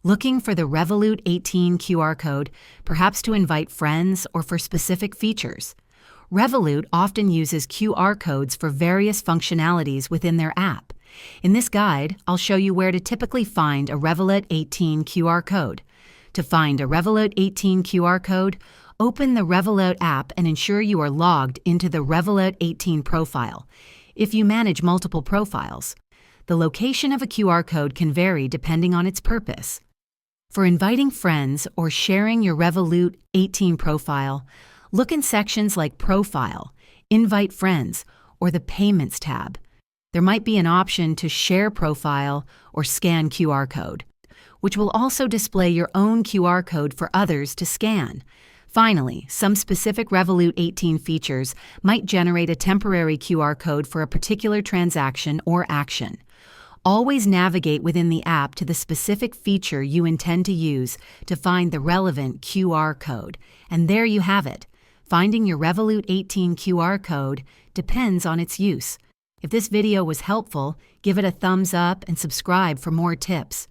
Looking for the Revolut 18 QR code, perhaps to invite friends or for specific features? Revolut often uses QR codes for various functionalities within their app. In this guide, I'll show you where to typically find a Revolut 18 QR code. To find a Revolut 18 QR code, open the Revolut app and ensure you are logged into the Revolut 18 profile, if you manage multiple profiles. The location of a QR code can vary depending on its purpose. For inviting friends or sharing your Revolut 18 profile, look in sections like Profile, Invite Friends, or the Payments tab. There might be an option to share profile or scan QR code, which will also display your own QR code for others to scan. Finally, some specific Revolut 18 features might generate a temporary QR code for a particular transaction or action. Always navigate within the app to the specific feature you intend to use to find the relevant QR code. And there you have it. Finding your Revolut 18 QR code depends on its use. If this video was helpful, give it a thumbs up and subscribe for more tips.